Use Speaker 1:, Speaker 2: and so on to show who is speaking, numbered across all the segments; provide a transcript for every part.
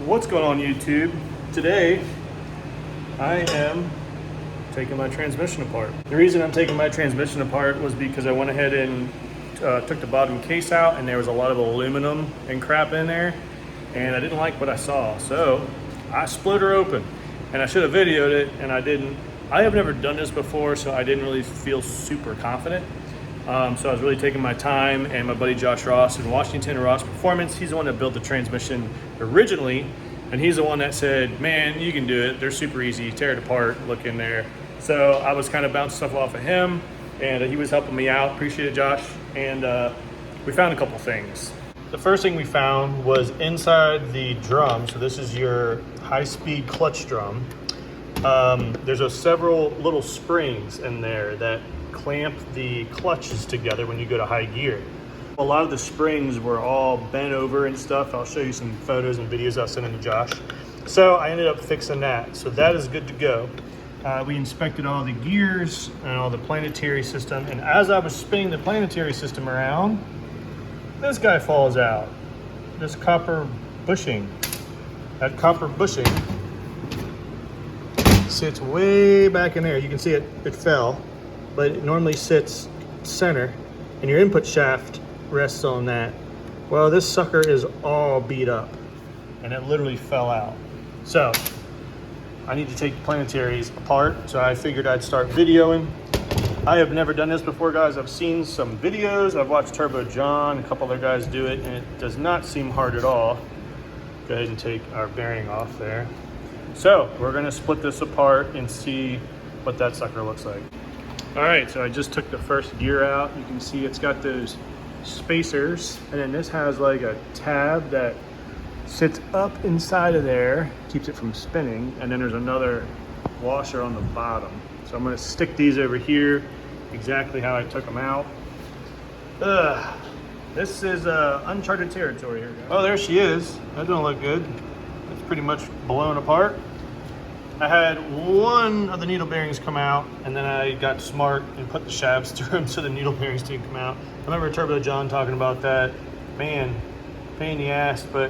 Speaker 1: What's going on YouTube? Today I am taking my transmission apart. The reason I'm taking my transmission apart was because I went ahead and took the bottom case out and there was a lot of aluminum and crap in there and I didn't like what I saw. So I split her open and I should have videoed it and I didn't. I have never done this before, so I didn't really feel super confident. So I was really taking my time, and my buddy Josh Ross in Washington, Ross Performance, he's the one that built the transmission originally, and he's the one that said, man, you can do it. They're super easy, tear it apart, look in there. So I was kind of bouncing stuff off of him, and he was helping me out. Appreciate it, Josh. And we found a couple things. The first thing we found was inside the drum. So this is your high-speed clutch drum. There's several little springs in there that clamp the clutches together when you go to high gear. A lot of the springs were all bent over and stuff. I'll show you some photos and videos I'll send to Josh. So I ended up fixing that. So that is good to go. We inspected all the gears and all the planetary system. And as I was spinning the planetary system around, this guy falls out. This copper bushing. That copper bushing sits way back in there. You can see it fell, but it normally sits center and your input shaft rests on that. Well, this sucker is all beat up and it literally fell out. So I need to take the planetaries apart. So I figured I'd start videoing. I have never done this before, guys. I've seen some videos. I've watched Turbo John, a couple other guys do it, and it does not seem hard at all. Go ahead and take our bearing off there. So we're gonna split this apart and see what that sucker looks like. All right, so I just took the first gear out. You can see it's got those spacers, and then this has like a tab that sits up inside of there, keeps it from spinning, and then there's another washer on the bottom. So I'm gonna stick these over here, exactly how I took them out. This is uncharted territory here, guys. Oh, there she is. That don't look good. It's pretty much blown apart. I had one of the needle bearings come out, and then I got smart and put the shafts through them so the needle bearings didn't come out. I remember Turbo John talking about that. Man, pain in the ass, but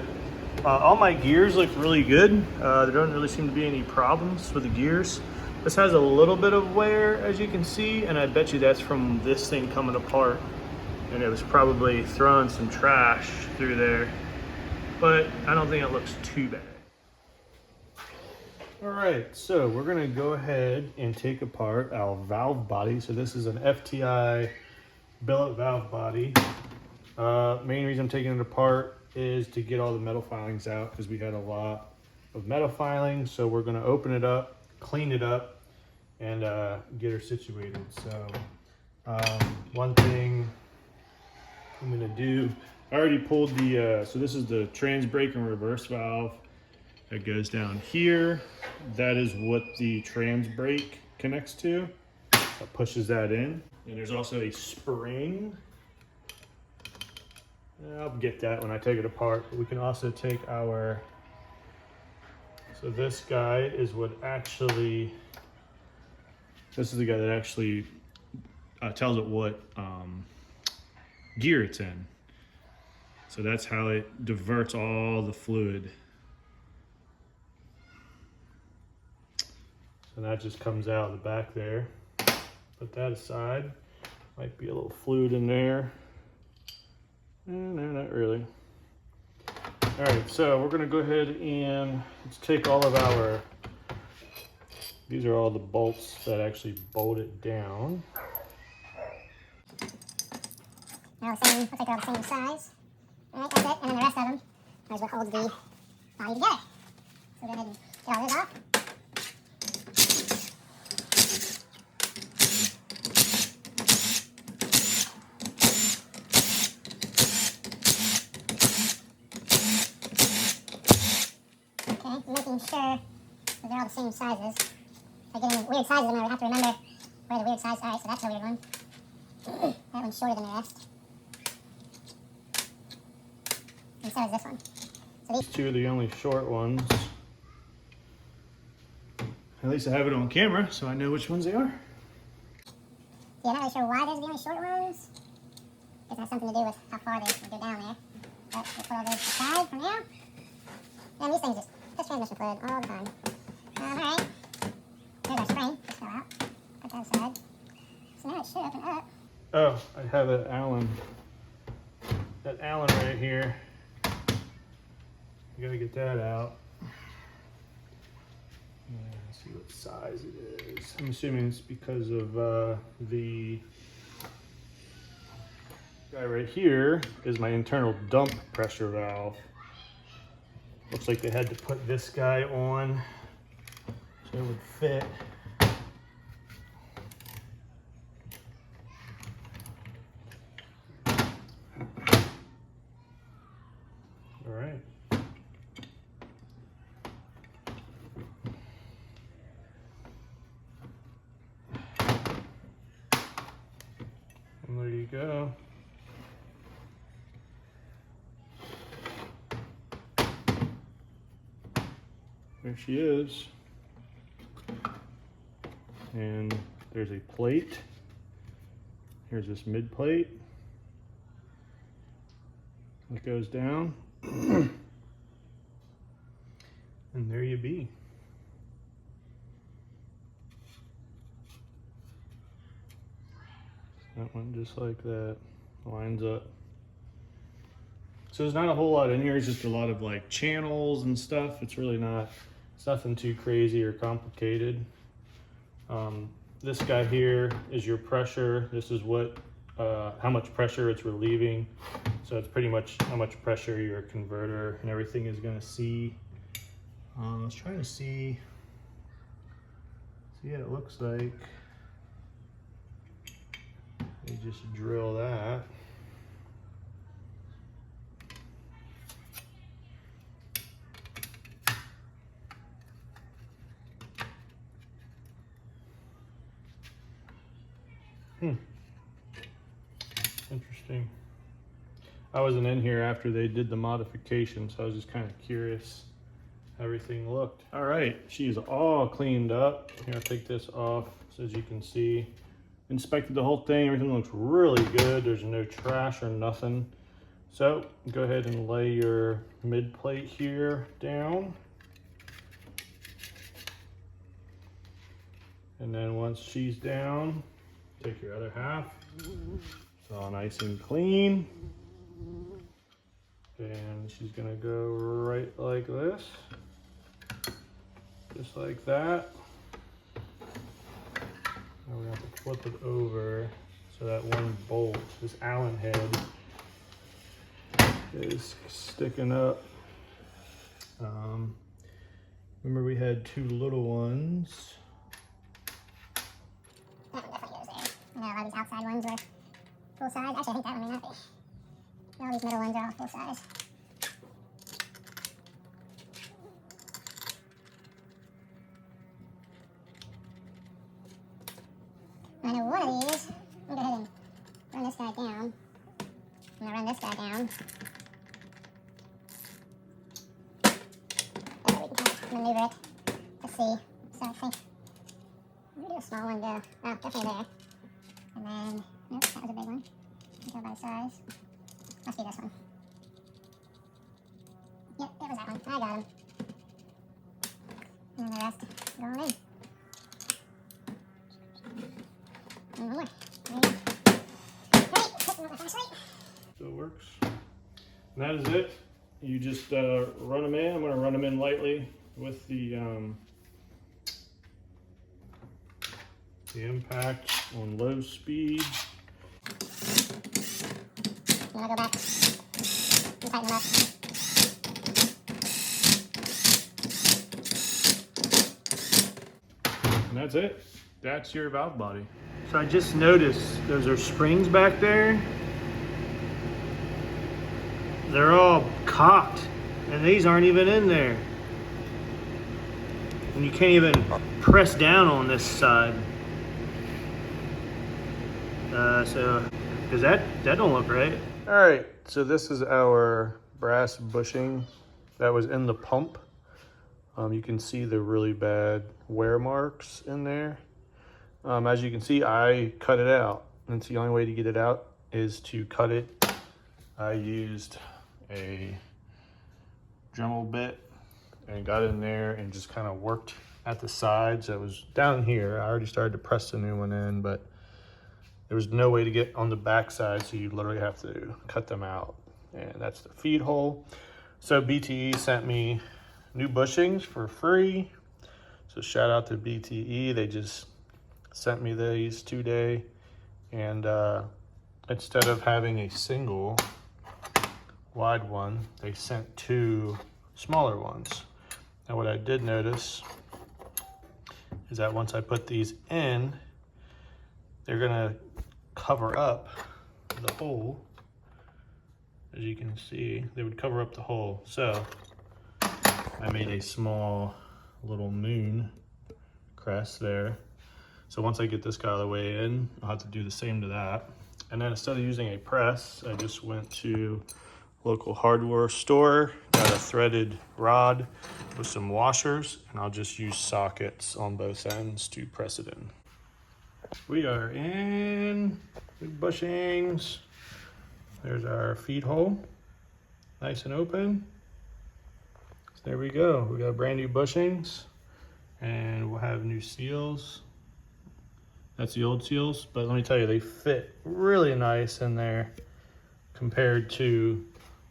Speaker 1: all my gears look really good. There don't really seem to be any problems with the gears. This has a little bit of wear, as you can see, and I bet you that's from this thing coming apart. And it was probably throwing some trash through there, but I don't think it looks too bad. All right, so we're gonna go ahead and take apart our valve body. So this is an FTI billet valve body. Main reason I'm taking it apart is to get all the metal filings out because we had a lot of metal filings. So we're gonna open it up, clean it up, and get her situated. So one thing I'm gonna do, I already pulled the, so this is the trans brake and reverse valve that goes down here. That is what the trans brake connects to. That pushes that in. And there's also a spring. I'll get that when I take it apart. But we can also take our, so this guy is what actually, this is the guy that actually tells it what gear it's in. So that's how it diverts all the fluid. So that just comes out of the back there. Put that aside. Might be a little fluid in there. No, not really. All right, so we're gonna go ahead and let's take all of our, these are all the bolts that actually bolt it down.
Speaker 2: They're all the same, looks like they're all the same size. All right, that's it, and then the rest of them is what holds the body together. So go ahead and get all this off. Making sure that they're all the same sizes. If I get any weird sizes, I'm going to have to remember where the weird size. Alright, so that's a weird one. That one's shorter than the rest. And so is this one. So
Speaker 1: these two are the only short ones. At least I have it on camera, so I know which ones they are.
Speaker 2: Yeah, I'm not really sure why those are the only short ones. Guess it has something to do with how far they go down there. But we'll put all those aside for now. And these things just transmission fluid all the time. Alright. There's our spring. Just fell out. Put that aside. So now it should open up.
Speaker 1: Oh, I have an Allen. That Allen right here. You gotta get that out. Let's see what size it is. I'm assuming it's because of the guy right here is my internal dump pressure valve. Looks like they had to put this guy on so it would fit. All right. And there you go. There she is. And there's a plate. Here's this mid plate. It goes down. And there you be. That one just like that lines up. So there's not a whole lot in here. It's just a lot of like channels and stuff. It's really not, it's nothing too crazy or complicated. This guy here is your pressure. This is what, how much pressure it's relieving. So it's pretty much how much pressure your converter and everything is gonna see. I was trying to see what it looks like. You just drill that. Interesting. I wasn't in here after they did the modification, so I was just kind of curious how everything looked. All right, she's all cleaned up. Here, I'll take this off so as you can see. Inspected the whole thing, everything looks really good. There's no trash or nothing. So go ahead and lay your mid plate here down. And then once she's down, take your other half. It's all nice and clean. And she's gonna go right like this. Just like that. Now we have to flip it over so that one bolt, this Allen head, is sticking up. Remember we had two little ones.
Speaker 2: That one definitely goes there. I know a lot of these outside ones were full size. Actually, I think that one may not be. All these middle ones are all full size. I know one of these, I'm gonna go ahead and run this guy down. I'm gonna run this guy down. That way we can kind of maneuver it to see. So I think, where did a small one go? Oh, definitely there. And then, nope, that was a big one. You can go by size. Must be this one. Yep, it was that one. I got him. And then the rest go on in. And one more. There you go. Alright, hit them with my flashlight.
Speaker 1: So it works. And that is it. You just run them in. I'm going to run them in lightly with the impact on low speed.
Speaker 2: I'm gonna go back and tighten them up.
Speaker 1: And that's it. That's your valve body. So I just noticed those are springs back there. They're all cocked and these aren't even in there. And you can't even press down on this side. So, because that don't look right. All right, so this is our brass bushing that was in the pump. You can see the really bad wear marks in there. As you can see, I cut it out. And it's the only way to get it out is to cut it. I used a Dremel bit got in there and just kind of worked at the sides. It was down here. I already started to press the new one in, but there was no way to get on the back side, so you literally have to cut them out. And that's the feed hole. So BTE sent me new bushings for free. So shout out to BTE. They just sent me these today. And instead of having a single wide one, they sent 2 smaller ones. Now what I did notice is that once I put these in, they're gonna cover up the hole. As you can see, they would cover up the hole. So I made a small little moon crest there. So once I get this guy all the way in, I'll have to do the same to that. And then instead of using a press, I just went to local hardware store, got a threaded rod with some washers, and I'll just use sockets on both ends to press it in. We are in big bushings. There's our feed hole, nice and open. So there we go. We got brand new bushings, and we'll have new seals. That's the old seals, but let me tell you, they fit really nice in there compared to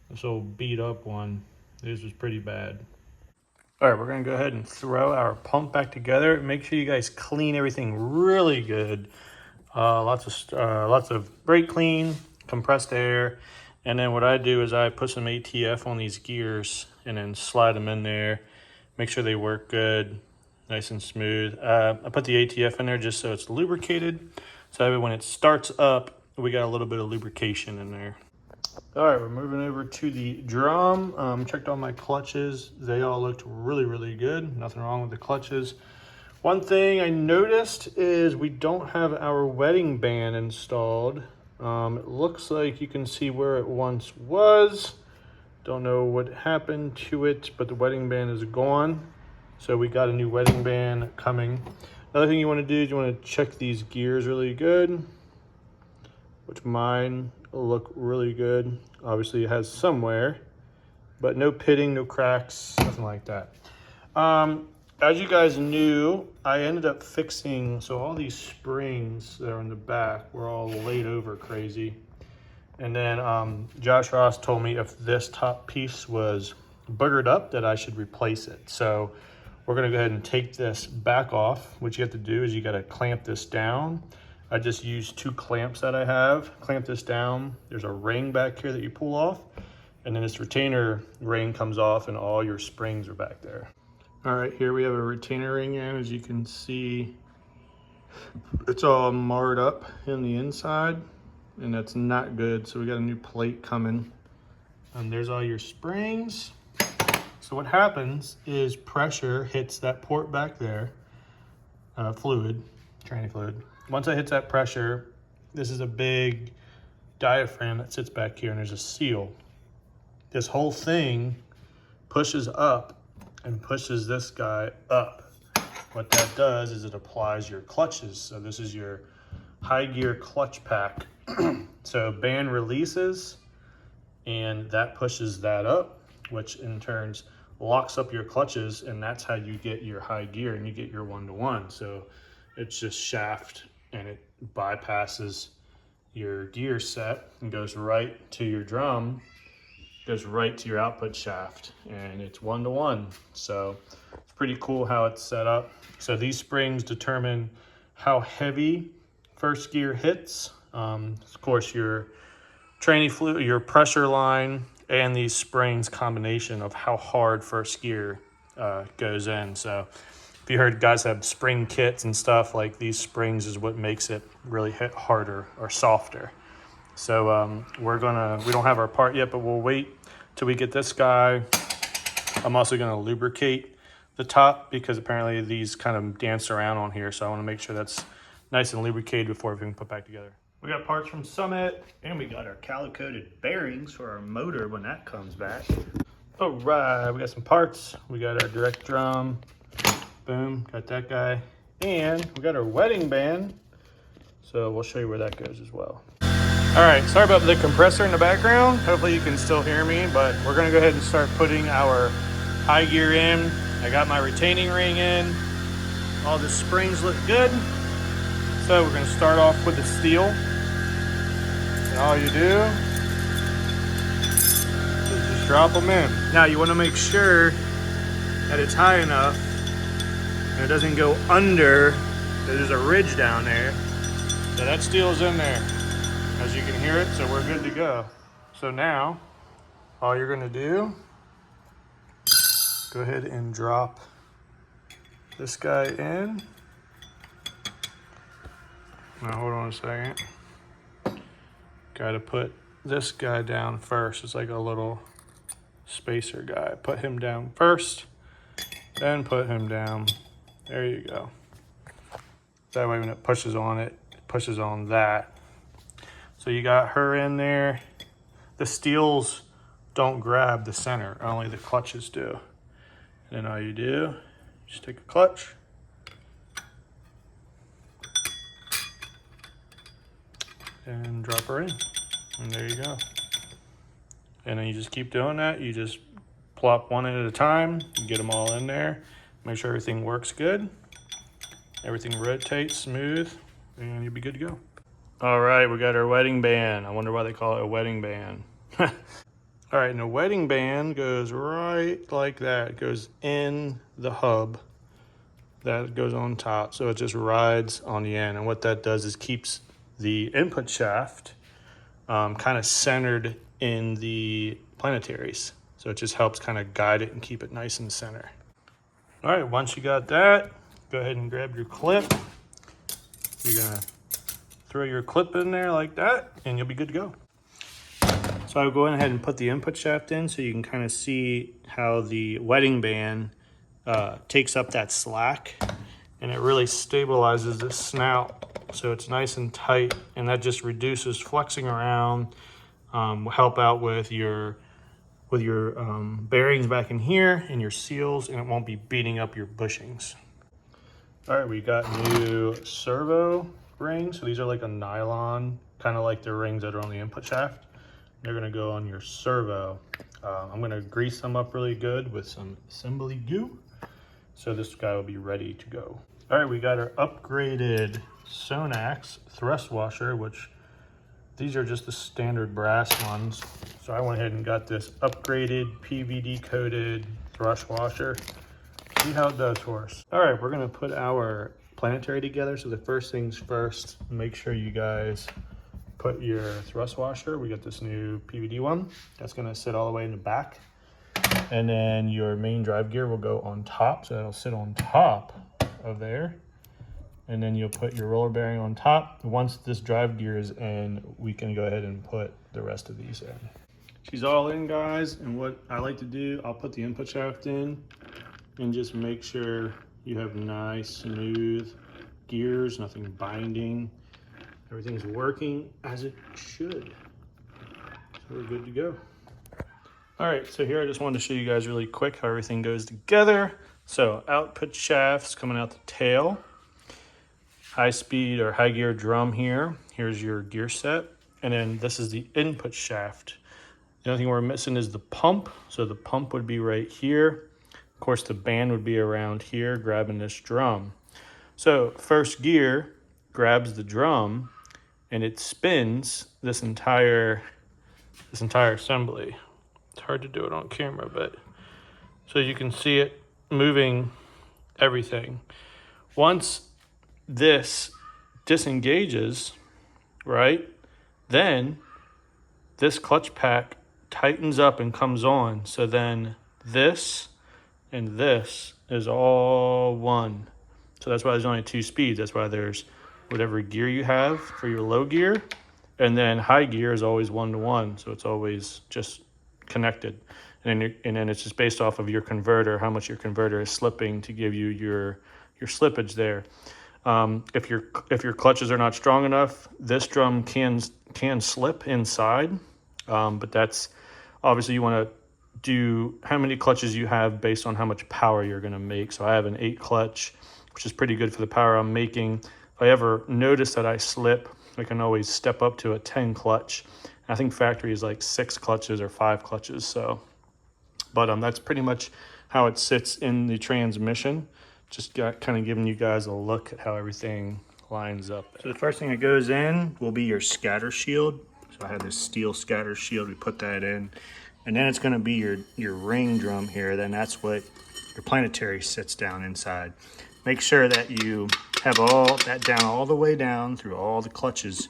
Speaker 1: this old beat up one. This was pretty bad. All right, we're gonna go ahead and throw our pump back together. Make sure you guys clean everything really good. Lots of brake clean, compressed air, and then what I do is I put some ATF on these gears and then slide them in there. Make sure they work good, nice and smooth. I put the ATF in there just so it's lubricated, so that when it starts up, we got a little bit of lubrication in there. All right, we're moving over to the drum. Checked all my clutches. They all looked really, really good. Nothing wrong with the clutches. One thing I noticed is we don't have our wedding band installed. It looks like you can see where it once was. Don't know what happened to it, but the wedding band is gone. So we got a new wedding band coming. Another thing you want to do is you want to check these gears really good, which mine look really good. Obviously it has some wear, but no pitting, no cracks, nothing like that. As you guys knew, I ended up fixing, so all these springs that are in the back were all laid over crazy. And then Josh Ross told me if this top piece was boogered up that I should replace it. So we're gonna go ahead and take this back off. What you have to do is you gotta clamp this down. I just used 2 clamps that I have. Clamp this down. There's a ring back here that you pull off, and then this retainer ring comes off and all your springs are back there. All right, here we have a retainer ring in. As you can see, it's all marred up in the inside, and that's not good. So we got a new plate coming, and there's all your springs. So what happens is pressure hits that port back there, fluid, tranny fluid. Once it hits that pressure, this is a big diaphragm that sits back here, and there's a seal. This whole thing pushes up and pushes this guy up. What that does is it applies your clutches. So this is your high gear clutch pack. So band releases, and that pushes that up, which in turns locks up your clutches, and that's how you get your high gear and you get your 1-to-1. So it's just shaft, and it bypasses your gear set and goes right to your drum, goes right to your output shaft, and it's 1-to-1. So it's pretty cool how it's set up. So these springs determine how heavy first gear hits. Of course, your tranny fluid, your pressure line, and these springs combination of how hard first gear goes in. So if you heard guys have spring kits and stuff, like these springs is what makes it really hit harder or softer. So we don't have our part yet, but we'll wait till we get this guy. I'm also gonna lubricate the top because apparently these kind of dance around on here. So I wanna make sure that's nice and lubricated before everything put back together. We got parts from Summit, and we got our calico-coated bearings for our motor when that comes back. All right, we got some parts. We got our direct drum, boom, got that guy. And we got our wedding band. So we'll show you where that goes as well. All right, sorry about the compressor in the background. Hopefully you can still hear me, but we're gonna go ahead and start putting our high gear in. I got my retaining ring in. All the springs look good. So we're gonna start off with the steel. And all you do is just drop them in. Now you wanna make sure that it's high enough and it doesn't go under. There's a ridge down there. So that steel's in there, as you can hear it, so we're good to go. So now, all you're gonna do, go ahead and drop this guy in. Now hold on a second. Gotta put this guy down first. It's like a little spacer guy. Put him down first, then put him down. There you go. That way when it pushes on it, it pushes on that. So you got her in there. The steels don't grab the center, only the clutches do. And then all you do, just take a clutch, and drop her in, and there you go. And then you just keep doing that. You just plop one in at a time, you get them all in there, make sure everything works good, everything rotates smooth, and you'll be good to go. All right, we got our wedding band. I wonder why they call it a wedding band. All right, and the wedding band goes right like that. It goes in the hub that goes on top, so it just rides on the end. And what that does is keeps the input shaft kind of centered in the planetaries. So it just helps kind of guide it and keep it nice in the center. All right, once you got that, go ahead and grab your clip. You're gonna throw your clip in there like that, and you'll be good to go. So I'll go ahead and put the input shaft in so you can kind of see how the wedding band takes up that slack, and it really stabilizes the snout so it's nice and tight, and that just reduces flexing around, will help out with your bearings back in here and your seals, and it won't be beating up your bushings. All right, we got new servo rings. So these are like a nylon, kind of like the rings that are on the input shaft. They're gonna go on your servo. I'm gonna grease them up really good with some assembly goo, so this guy will be ready to go. All right, we got our upgraded Sonax thrust washer, which these are just the standard brass ones. So I went ahead and got this upgraded PVD coated thrust washer. See how it does for us. All right, we're gonna put our planetary together. So the first things first, make sure you guys put your thrust washer. We got this new PVD one. That's gonna sit all the way in the back. And then your main drive gear will go on top. So that'll sit on top of there. And then you'll put your roller bearing on top. Once this drive gear is in, we can go ahead and put the rest of these in. She's all in, guys. And what I like to do, I'll put the input shaft in and just make sure you have nice, smooth gears, nothing binding. Everything's working as it should. So we're good to go. All right, so here I just wanted to show you guys really quick how everything goes together. So output shafts coming out the tail. High speed or high gear drum here. Here's your gear set. And then this is the input shaft. The only thing we're missing is the pump. So the pump would be right here. Of course, the band would be around here grabbing this drum. So first gear grabs the drum and it spins this entire assembly. It's hard to do it on camera, but so you can see it moving everything. Once this disengages, right, then this clutch pack tightens up and comes on. So then this and this is all one. So that's why there's only 2 speeds. That's why there's whatever gear you have for your low gear, and then high gear is always 1-to-1. So it's always just connected. And then it's just based off of your converter, how much your converter is slipping to give you your slippage there. If your clutches are not strong enough, this drum can slip inside, but that's obviously you want to do how many clutches you have based on how much power you're going to make. So I have an 8 clutch, which is pretty good for the power I'm making. If I ever notice that I slip, I can always step up to a 10 clutch. I think factory is like 6 clutches or 5 clutches. So, but that's pretty much how it sits in the transmission. Just got kind of giving you guys a look at how everything lines up. So the first thing that goes in will be your scatter shield. So I have this steel scatter shield, we put that in. And then it's gonna be your ring drum here. Then that's what your planetary sits down inside. Make sure that you have all that down all the way down through all the clutches,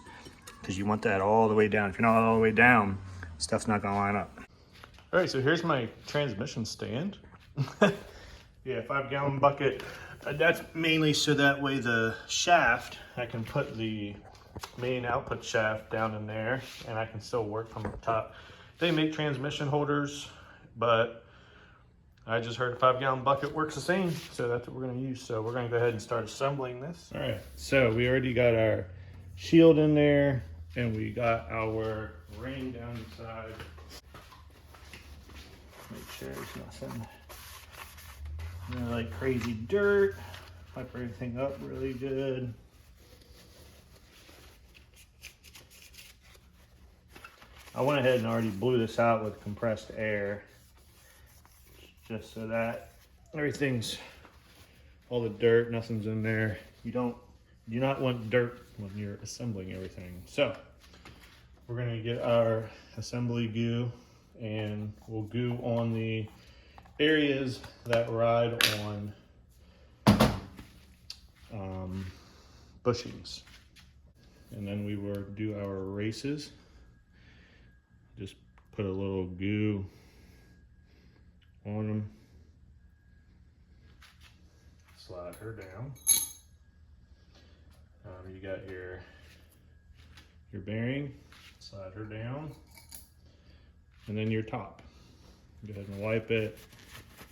Speaker 1: because you want that all the way down. If you're not all the way down, stuff's not gonna line up. All right, so here's my transmission stand. Yeah, 5-gallon bucket. That's mainly so that way the shaft, I can put the main output shaft down in there and I can still work from the top. They make transmission holders, but I just heard a 5-gallon bucket works the same, so that's what we're gonna use. So we're gonna go ahead and start assembling this. All right, so we already got our shield in there and we got our ring down the side. Make sure there's nothing like crazy dirt. Pipe everything up really good. I went ahead and already blew this out with compressed air, just so that everything's, all the dirt, nothing's in there. You do not want dirt when you're assembling everything. So we're gonna get our assembly goo and we'll goo on the areas that ride on bushings. And then we will do our races. Just put a little goo on them. Slide her down. You got your bearing, slide her down. And then your top. Go ahead and wipe it.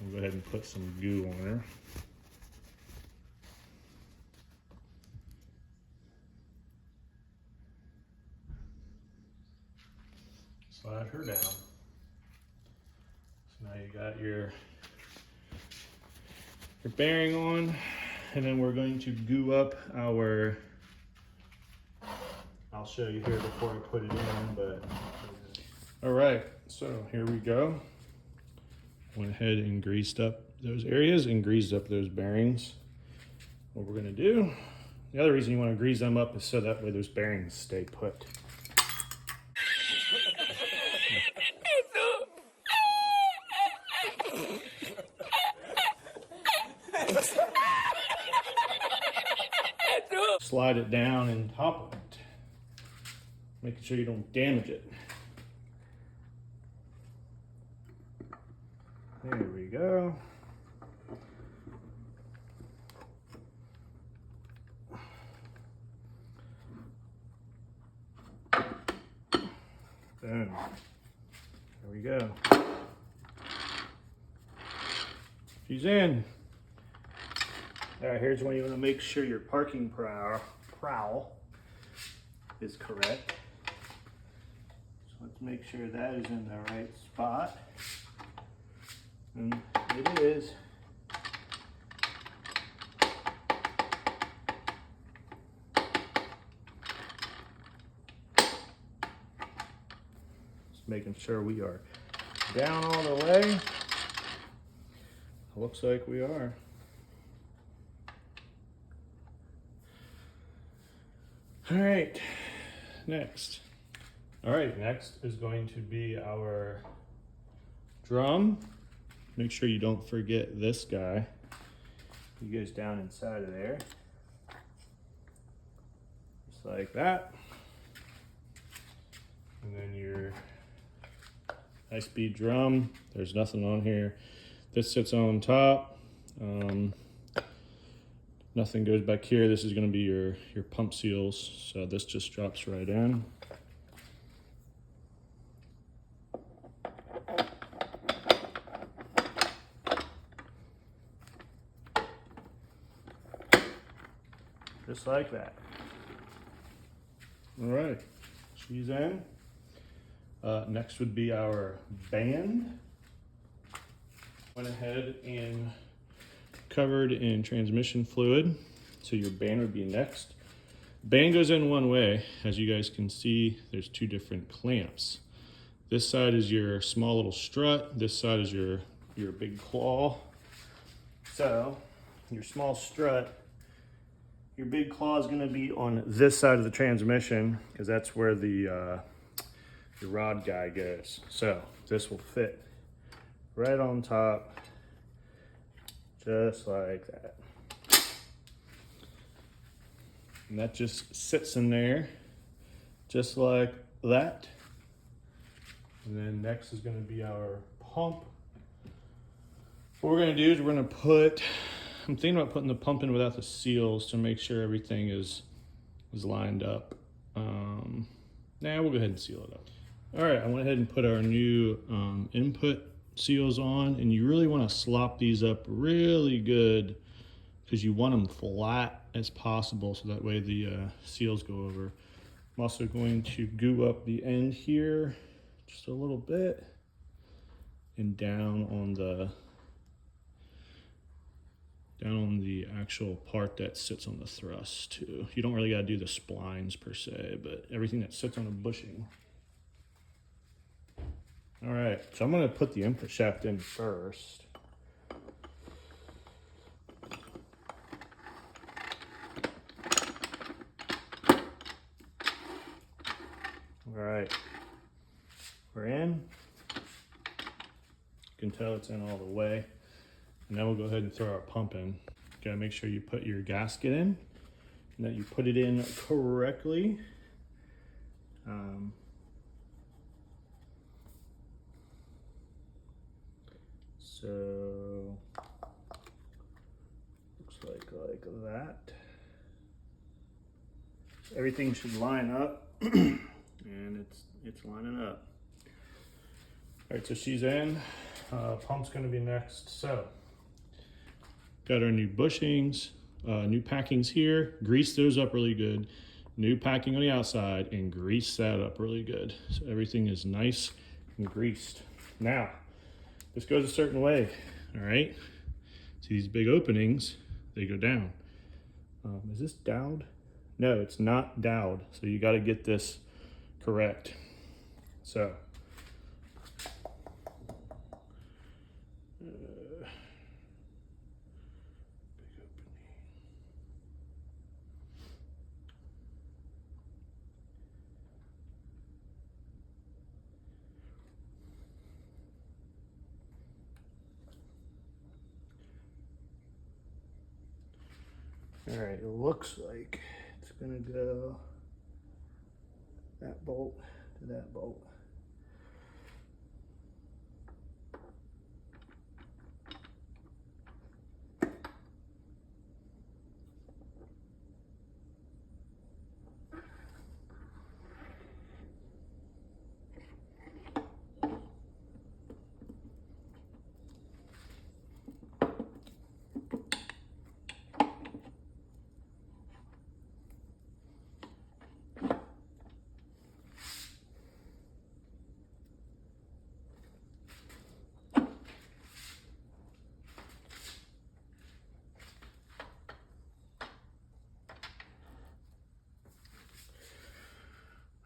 Speaker 1: We'll go ahead and put some goo on her. Slide her down. So now you got your bearing on, and then we're going to goo up our, I'll show you here before I put it in, but all right, so here we go. Went ahead and greased up those areas and greased up those bearings. What we're gonna do, the other reason you wanna grease them up is so that way those bearings stay put. Slide it down and top of it, making sure you don't damage it. There we go. Boom. There we go. She's in. All right, here's when you want to make sure your parking prowl is correct. So let's make sure that is in the right spot. And it is. Just making sure we are down all the way. Looks like we are. All right, next. All right, next is going to be our drum. Make sure you don't forget this guy. He goes down inside of there. Just like that. And then your high-speed drum. There's nothing on here. This sits on top. Nothing goes back here. This is going to be your pump seals. So this just drops right in. Just like that. All right, she's in. Next would be our band. Went ahead and covered in transmission fluid. So your band would be next. Band goes in one way. As you guys can see, there's two different clamps. This side is your small little strut. This side is your your big claw. So your small strut, your big claw is going to be on this side of the transmission because that's where the rod guy goes. So this will fit right on top, just like that. And that just sits in there, just like that. And then next is going to be our pump. What we're going to do is we're going to put, I'm thinking about putting the pump in without the seals to make sure everything is lined up. We'll go ahead and seal it up. All right, I went ahead and put our new input seals on, and you really want to slop these up really good because you want them flat as possible so that way the seals go over. I'm also going to goo up the end here just a little bit and down on the actual part that sits on the thrust too. You don't really got to do the splines per se, but everything that sits on the bushing. All right, so I'm going to put the input shaft in first. All right, we're in. You can tell it's in all the way. And now we'll go ahead and throw our pump in. Gotta make sure you put your gasket in and that you put it in correctly. So looks like that. Everything should line up, and it's lining up. All right, so she's in. Pump's gonna be next. So got our new bushings, new packings here. Grease those up really good. New packing on the outside, and grease that up really good. So everything is nice and greased. Now, this goes a certain way, all right? See these big openings, they go down. Is this dowed? No, it's not dowed. So you gotta get this correct. So, all right, it looks like it's gonna go that bolt to that bolt.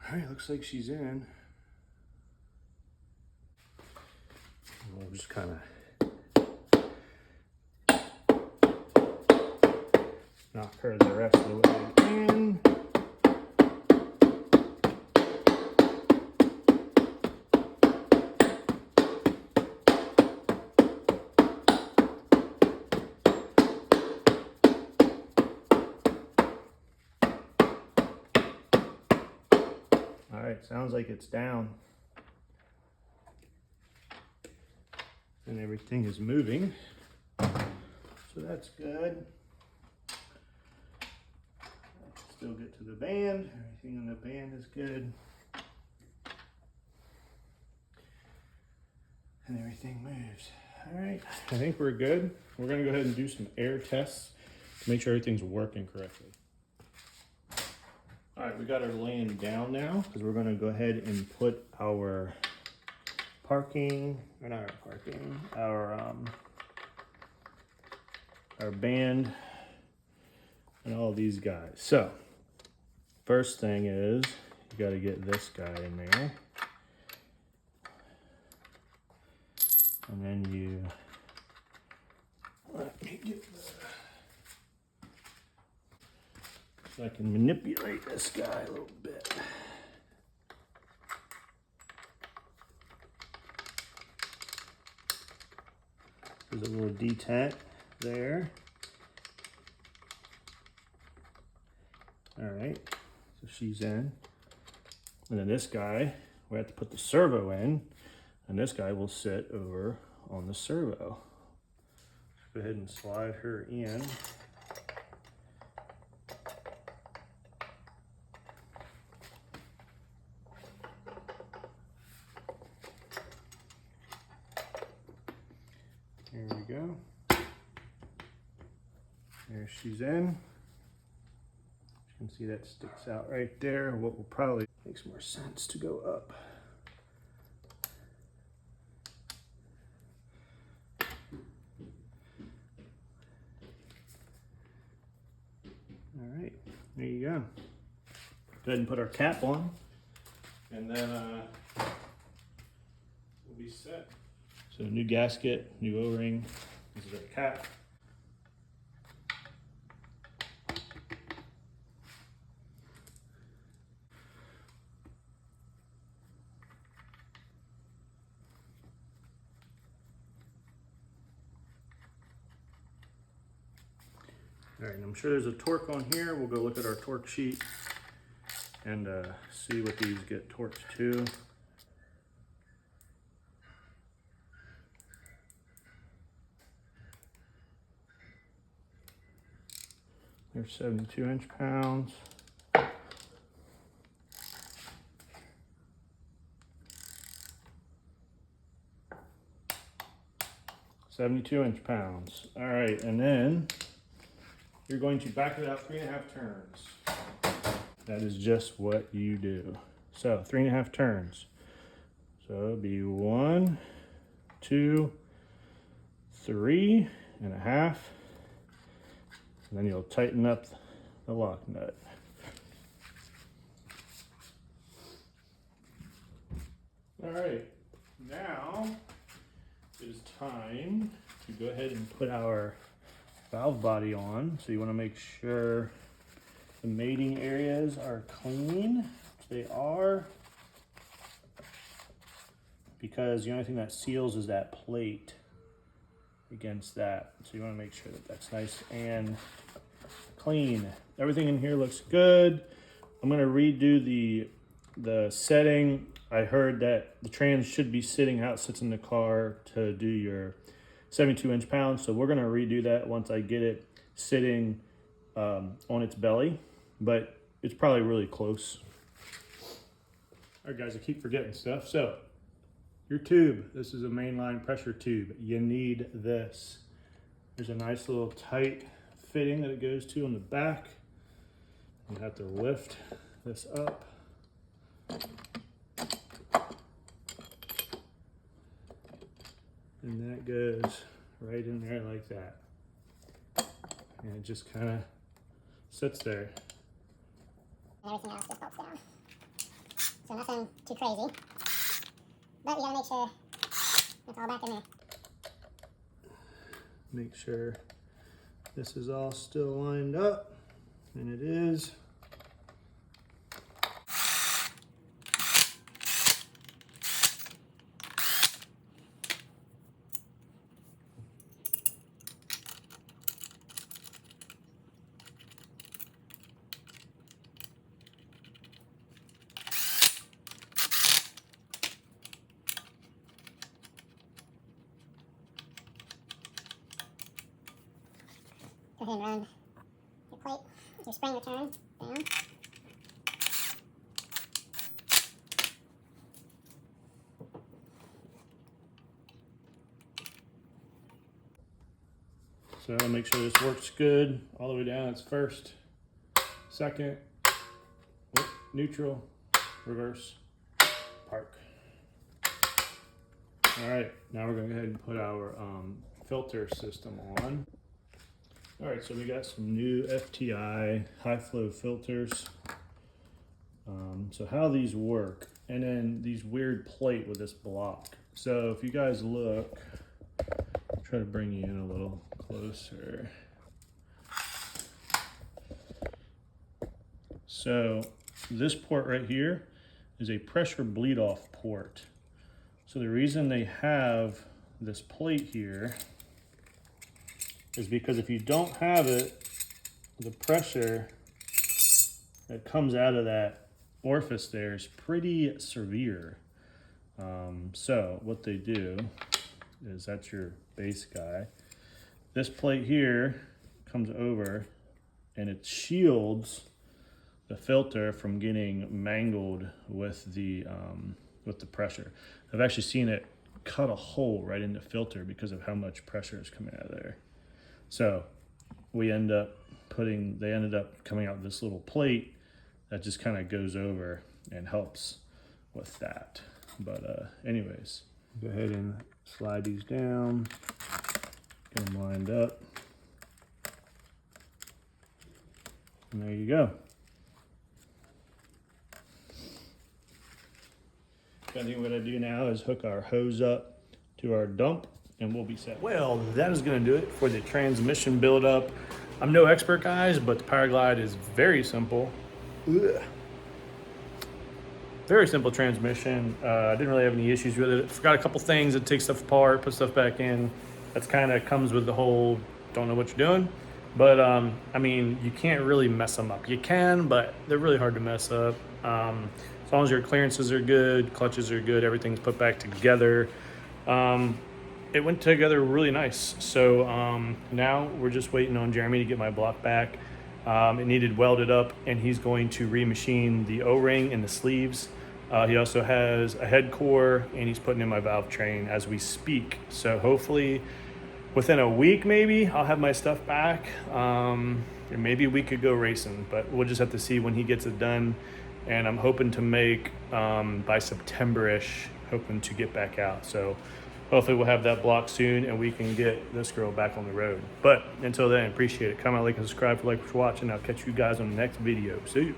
Speaker 1: All right, looks like she's in. We'll just kind of knock her the rest of the way in. All right, sounds like it's down. And everything is moving. So that's good. Still get to the band. Everything on the band is good. And everything moves. All right, I think we're good. We're gonna go ahead and do some air tests to make sure everything's working correctly. All right, we got her laying down now because we're gonna go ahead and put our our band and all these guys. So first thing is you got to get this guy in there. And then you, let me get the, so I can manipulate this guy a little bit. There's a little detent there. All right, so she's in. And then this guy, we have to put the servo in, and this guy will sit over on the servo. Go ahead and slide her in. There we go. There she's in. You can see that sticks out right there. What will probably makes more sense to go up. All right, there you go. Go ahead and put our cap on, and then we'll be set. So new gasket, new O-ring. This is our cap. All right, and I'm sure there's a torque on here. We'll go look at our torque sheet and see what these get torqued to. They're 72 inch-pounds. £72 inch-pounds. All right, and then you're going to back it out 3.5 turns. That is just what you do. So 3.5 turns. So it'll be 1, 2, 3.5. And then you'll tighten up the lock nut. All right, now it is time to go ahead and put our valve body on. So you want to make sure the mating areas are clean, which they are, because the only thing that seals is that plate against that. So you want to make sure that that's nice and clean. Everything in here looks good. I'm going to redo the setting. I heard that the trans should be sitting how it sits in the car to do your 72 inch-pounds. So we're going to redo that once I get it sitting on its belly, but it's probably really close. All right, guys, I keep forgetting stuff. So your tube, this is a mainline pressure tube. You need this. There's a nice little tight fitting that it goes to on the back. You have to lift this up. And that goes right in there like that. And it just kind of sits there.
Speaker 2: And everything else just bolts down. So nothing too crazy. But you gotta make sure it's all back in there.
Speaker 1: Make sure this is all still lined up, and it is.
Speaker 2: Go ahead and run your plate, your spring return down.
Speaker 1: So I'll make sure this works good all the way down. It's first, second, neutral, reverse, park. All right, now we're gonna go ahead and put our filter system on. All right, so we got some new FTI high flow filters. So how these work, and then these weird plate with this block. So if you guys look, I'll try to bring you in a little closer. So this port right here is a pressure bleed off port. So the reason they have this plate here is because if you don't have it, the pressure that comes out of that orifice there is pretty severe. So what they do is, that's your base guy. This plate here comes over and it shields the filter from getting mangled with the pressure. I've actually seen it cut a hole right in the filter because of how much pressure is coming out of there. So they ended up coming out with this little plate that just kind of goes over and helps with that. But anyways, go ahead and slide these down, get them lined up, and there you go. I think what I do now is hook our hose up to our dump and we'll be set. Well, that is going to do it for the transmission buildup. I'm no expert, guys, but the Powerglide is very simple. Ugh. Very simple transmission. I didn't really have any issues with it. Forgot a couple things. It takes stuff apart, put stuff back in. That's kind of comes with the whole don't know what you're doing. But I mean, you can't really mess them up. You can, but they're really hard to mess up. As long as your clearances are good, clutches are good, everything's put back together. It went together really nice. So now we're just waiting on Jeremy to get my block back. It needed welded up, and he's going to remachine the O-ring and the sleeves. He also has a head core, and he's putting in my valve train as we speak. So hopefully within a week, maybe I'll have my stuff back. And maybe we could go racing, but we'll just have to see when he gets it done. And I'm hoping to make by September-ish, hoping to get back out. So hopefully we'll have that block soon and we can get this girl back on the road. But until then, appreciate it. Comment, like, and subscribe for watching. I'll catch you guys on the next video. See you.